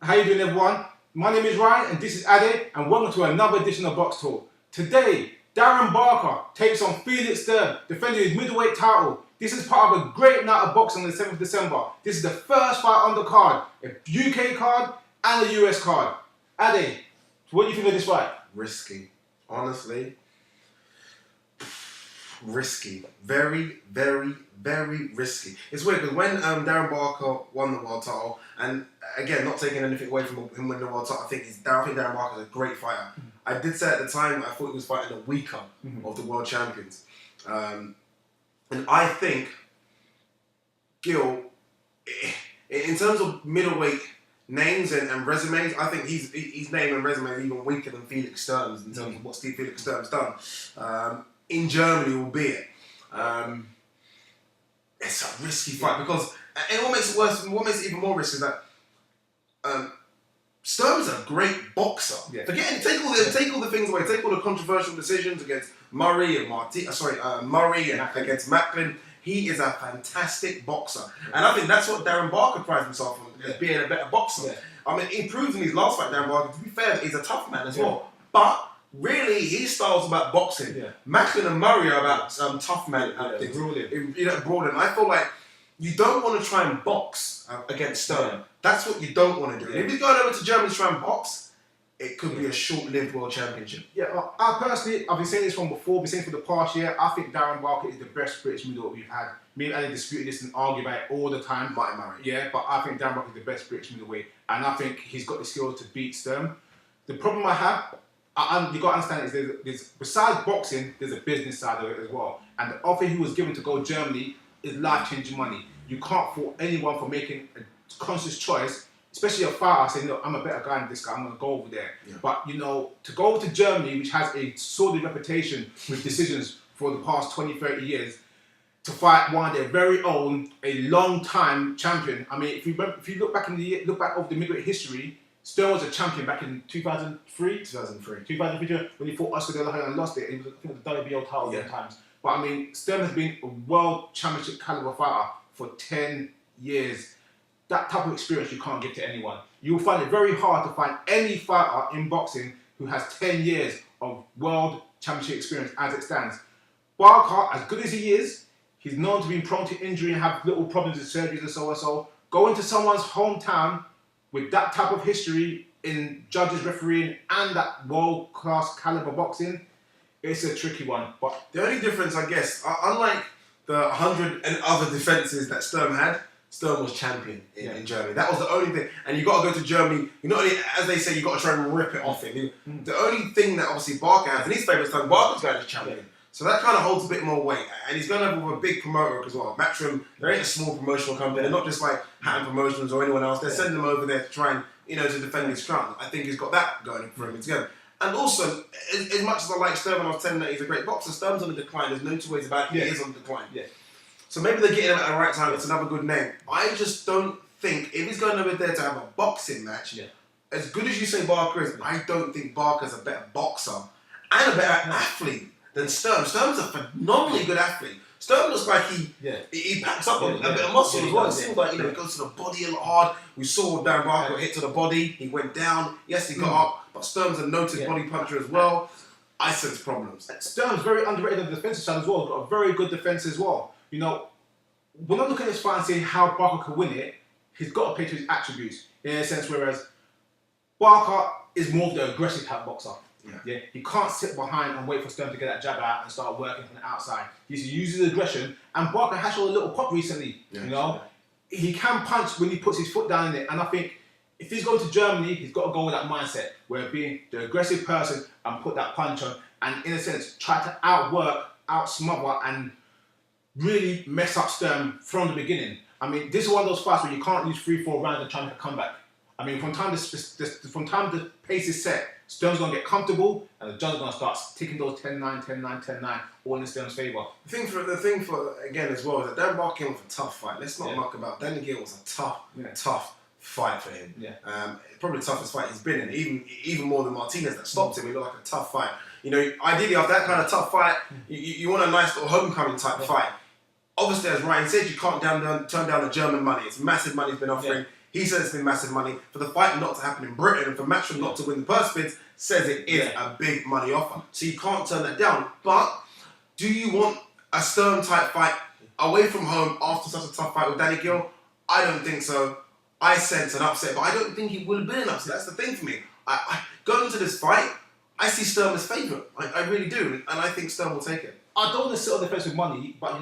How you doing, everyone? My name is Ryan, and this is Ade, and welcome to another edition of Box Talk. Today, Darren Barker takes on Felix Sturm, defending his middleweight title. This is part of a great night of boxing on the 7th of December. This is the first fight on the card, a UK card and a US card. Ade, what do you think of this fight? Risky. Honestly, risky. Very, very, very risky. It's weird because when Darren Barker won the world title, and again, not taking anything away from him winning the world title, I think Darren Barker is a great fighter. I did say at the time I thought he was fighting the weaker of the world champions. And I think Gil, in terms of middleweight names and resumes, I think his name and resume is even weaker than Felix Sturm's in terms of what Felix Sturm's done. In Germany, albeit. It's a risky fight because, and what makes it worse, what makes it even more risky is that Sturm's a great boxer. Yeah. Take all the things away, take all the controversial decisions against Murray and Murray and against Macklin. He is a fantastic boxer, and I think that's what Darren Barker prides himself on, as being a better boxer. Yeah. I mean, he proved in his last fight, Darren Barker, to be fair, he's a tough man as well. But really, his style's about boxing. Yeah. Macklin and Murray are about tough man acting. Brawling. I feel like you don't want to try and box against Sturm. Yeah. That's what you don't want to do. Yeah. If he's going over to Germany to try and box, it could be a short-lived world championship. Yeah, I personally, I've been saying this from before, been saying for the past year, I think Darren Barker is the best British middleweight we've had. Me and Ali disputed this and argue about it all the time. Might Murray. Yeah, but I think Darren Barker is the best British middleweight, and I think he's got the skills to beat Sturm. The problem I have, you got to understand, is there's besides boxing, there's a business side of it as well. And the offer he was given to go to Germany is life-changing money. You can't fault anyone for making a conscious choice, especially a fighter saying, look, I'm a better guy than this guy, I'm going to go over there. Yeah. But, to go over to Germany, which has a sordid reputation with decisions for the past 20, 30 years, to fight one of their very own, a long-time champion. I mean, if you look back over the middleweight history, Sturm was a champion back in 2003 when he fought Oscar De La Hoya and lost it. It was, I think, the WBO title times. But I mean, Sturm has been a world championship caliber fighter for 10 years. That type of experience you can't give to anyone. You'll find it very hard to find any fighter in boxing who has 10 years of world championship experience as it stands. Barker, as good as he is, he's known to be prone to injury and have little problems with surgeries and so and so. Go into someone's hometown with that type of history in judges, refereeing, and that world-class caliber boxing, it's a tricky one. But the only difference, I guess, unlike the 100 and other defences that Sturm had, Sturm was champion in Germany. That was the only thing. And you got to go to Germany, you not only, as they say, you got to try and rip it off him. The only thing that obviously Barker has, and his favourite time, Barker's going as champion. Yeah. So that kind of holds a bit more weight. And he's going over with a big promoter as well. Matchroom, they ain't a small promotional company. They're not just like Hatton Promotions or anyone else. They're sending him over there to try and, to defend his crown. I think he's got that going for him together. And also, as much as I like Sturm and I was telling that he's a great boxer, Sturm's on the decline. There's no two ways about it. He is on the decline. Yeah. So maybe they're getting him at the right time. It's another good name. I just don't think, if he's going over there to have a boxing match, as good as you say Barker is, I don't think Barker's a better boxer and a better athlete than Sturm. Sturm's a phenomenally good athlete. Sturm looks like he packs up a bit of muscle as well. It seems like he goes to the body a lot hard. We saw Darren Barker hit to the body. He went down. Yes, he got up, but Sturm's a noted body puncher as well. I sense problems. Sturm's very underrated on the defensive side as well. He's got a very good defense as well. When I look at this fight and see how Barker can win it, he's got to play to his attributes in a sense. Whereas Barker is more of the aggressive type boxer. Yeah, he can't sit behind and wait for Sturm to get that jab out and start working from the outside. He uses his aggression, and Barker has shown a little pop recently. He can punch when he puts his foot down in it, and I think if he's going to Germany, he's got to go with that mindset where being the aggressive person and put that punch on, and in a sense try to outwork, outsmother, and really mess up Sturm from the beginning. I mean, this is one of those fights where you can't use 3-4 rounds and try to make a comeback. I mean, from time the pace is set, Sturm's going to get comfortable, and the judge is going to start ticking those 10-9, 10-9, 10-9, all in Sturm's favour. The thing for again as well is that Darren Barker came with a tough fight. Let's not muck about. Danny Gill was a tough fight for him. Probably the toughest fight he's been in, even more than Martinez that stopped him. It looked like a tough fight. Ideally after that kind of tough fight, you want a nice little homecoming type fight. Obviously, as Ryan said, you can't turn down the German money. It's massive money he's been offering. He says it's been massive money. For the fight not to happen in Britain and for Matchroom not to win the purse bids, says it is a big money offer. So you can't turn that down. But do you want a Sturm type fight away from home after such a tough fight with Danny Gill? I don't think so. I sense an upset, but I don't think he would have been an upset. That's the thing for me. Going into this fight, I see Sturm as favourite. I really do, and I think Sturm will take it. I don't want to sit on the fence with money, but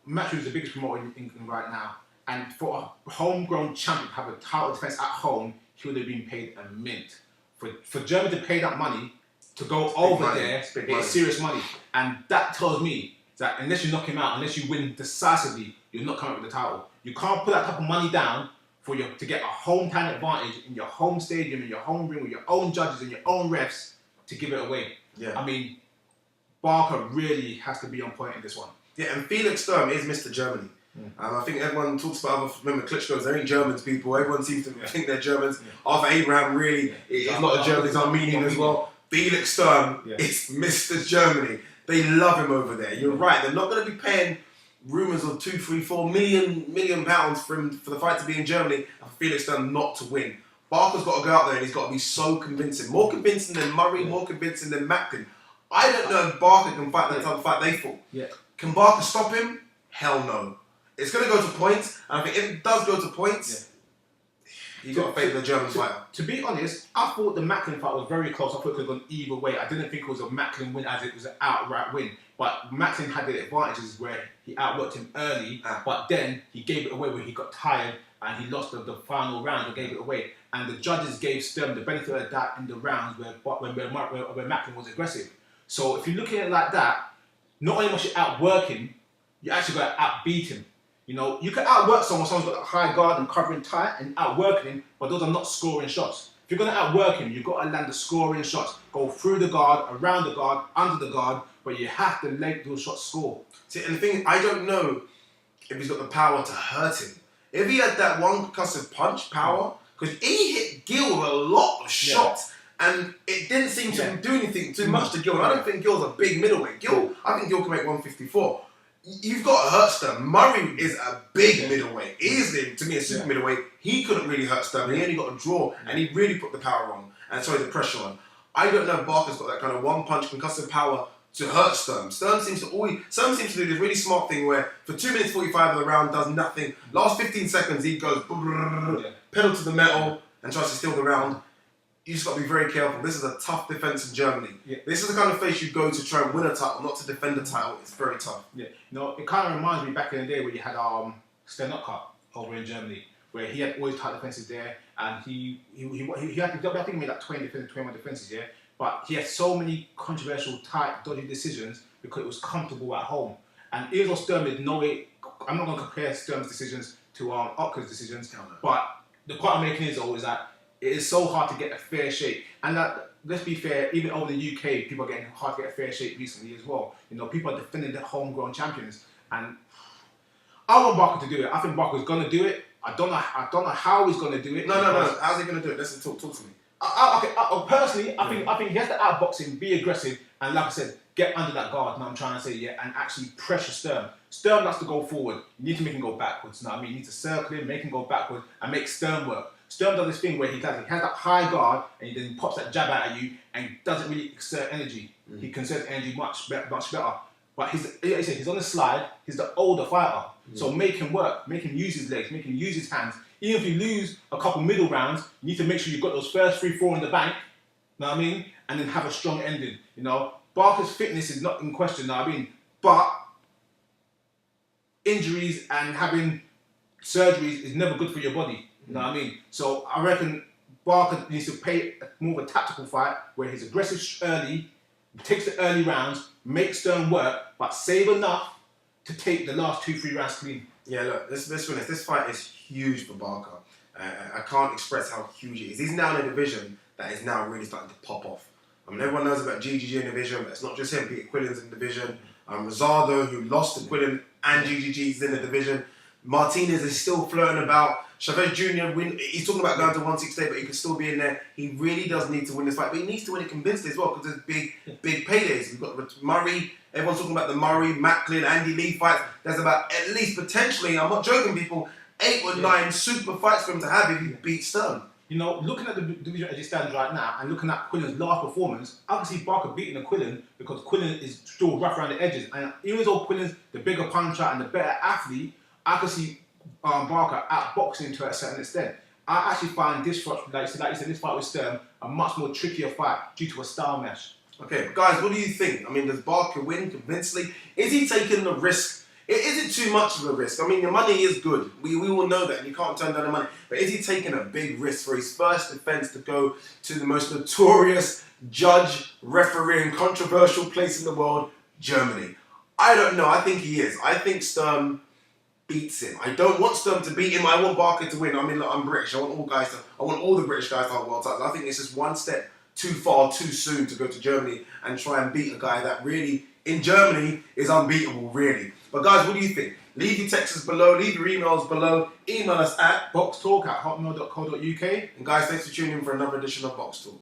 Matchroom is the biggest promoter in England right now. And for a homegrown champion to have a title defence at home, he would have been paid a mint. For Germany to pay that money, to go over there, it's serious money. And that tells me that unless you knock him out, unless you win decisively, you're not coming up with the title. You can't put that type of money down to get a hometown advantage in your home stadium, in your home ring, with your own judges and your own refs to give it away. Yeah. I mean, Barker really has to be on point in this one. Yeah, and Felix Sturm is Mr. Germany. I think everyone talks about remember Klitschko's, they ain't Germans, people. Everyone seems to think they're Germans. Arthur Abraham really is not a German, he's Armenian as well. Felix Sturm is Mr. Germany. They love him over there. You're right, they're not going to be paying rumours of 2, 3, 4 million pounds for the fight to be in Germany and for Felix Sturm not to win. Barker's got to go out there and he's got to be so convincing. More convincing than Murray, more convincing than Macklin. I don't know if Barker can fight that type of fight they fought. Yeah. Can Barker stop him? Hell no. It's going to go to points, and I think if it does go to points, you've got to favour the German fighter. To be honest, I thought the Macklin fight was very close. I thought it could have gone either way. I didn't think it was a Macklin win as it was an outright win. But Macklin had the advantages where he outworked him early, but then he gave it away when he got tired and he lost the final round and gave it away. And the judges gave Sturm the benefit of that in the rounds where Macklin was aggressive. So if you're looking at it like that, not only must you outwork him, you actually got to outbeat him. You can outwork someone's got a high guard and covering tight and outworking him, but those are not scoring shots. If you're going to outwork him, you've got to land the scoring shots. Go through the guard, around the guard, under the guard, but you have to make those shots score. See, and the thing, I don't know if he's got the power to hurt him. If he had that one concussive punch power, because he hit Gill with a lot of shots, and it didn't seem to do anything too much to Gill. And I don't think Gill's a big middleweight. I think Gill can make 154. You've got to hurt Sturm. Murray is a big middleweight. Easily, to me, a super middleweight. He couldn't really hurt Sturm. He only got a draw, and he really put the power on, the pressure on. I don't know if Barker's got that kind of one-punch concussive power to hurt Sturm. Sturm seems to do this really smart thing where for 2 minutes 45 of the round does nothing. Last 15 seconds he goes pedal to the metal and tries to steal the round. You just got to be very careful. This is a tough defence in Germany. Yeah. This is the kind of place you go to try and win a title, not to defend a title. It's very tough. Yeah, it kind of reminds me back in the day where you had Stenocka over in Germany, where he had always tight defences there, and he had I think he made like 21 defences, yeah. But he had so many controversial, tight, dodgy decisions because it was comfortable at home. And even though Sturm is no way, I'm not going to compare Sturm's decisions to Otker's decisions, but the point I'm making is always that it is so hard to get a fair shake. And let's be fair, even over the UK, people are getting hard to get a fair shake recently as well. People are defending their homegrown champions. And I want Barker to do it. I think Barker's going to do it. I don't know how he's going to do it. No. How's he going to do it? Listen, talk to me. Personally, I think he has to outbox him, be aggressive, and like I said, get under that guard. And I'm trying to say, and actually pressure Sturm. Sturm likes to go forward. You need to make him go backwards. You know what I mean? You need to circle him, make him go backwards, and make Sturm work. Sturm does this thing where he has that high guard, and he then pops that jab out at you, and doesn't really exert energy. He conserves energy much better. But he's on the slide. He's the older fighter, so make him work, make him use his legs, make him use his hands. Even if you lose a couple middle rounds, you need to make sure you've got those first 3-4 in the bank. Know what I mean? And then have a strong ending. Barker's fitness is not in question. Know what I mean? But injuries and having surgeries is never good for your body. You know what I mean? So I reckon Barker needs to play more of a tactical fight where he's aggressive early, takes the early rounds, makes Sturm work, but save enough to take the last 2-3 rounds clean. Yeah, look, let's be honest. This fight is huge for Barker. I can't express how huge it is. He's now in a division that is now really starting to pop off. I mean, everyone knows about GGG in the division, but it's not just him. Peter Quillen's in the division. Rosado, who lost to Quillen and GGG, is in the division. Martinez is still flirting about. Chavez Jr., he's talking about going to 168, but he can still be in there. He really does need to win this fight, but he needs to win it convincingly as well because there's big paydays. We've got Murray. Everyone's talking about the Murray, Macklin, Andy Lee fights. There's about at least potentially, I'm not joking, people, 8 or 9 super fights for him to have if he beats Sturm. You know, looking at the division as it stands right now and looking at Quillen's last performance, I can see Barker beating the Quillen because Quillen is still rough around the edges. And even though Quillen's the bigger puncher and the better athlete, I can see Barker outboxing to a certain extent. I actually find this fight, like you said, this fight with Sturm a much more trickier fight due to a style mesh. Okay, guys, what do you think? I mean, does Barker win convincingly? Is he taking the risk? Is it too much of a risk? I mean, the money is good. We all know that, and you can't turn down the money. But is he taking a big risk for his first defense to go to the most notorious judge, referee, and controversial place in the world, Germany? I don't know. I think he is. I think Sturm beats him. I don't want Sturm to beat him. I want Barker to win. I mean, look, I'm British. I want all the British guys to have world titles. I think it's just one step too far, too soon to go to Germany and try and beat a guy that really, in Germany, is unbeatable, really. But guys, what do you think? Leave your texts below, leave your emails below, email us at BoxTalk@hotmail.co.uk. And guys, thanks for tuning in for another edition of Box Talk.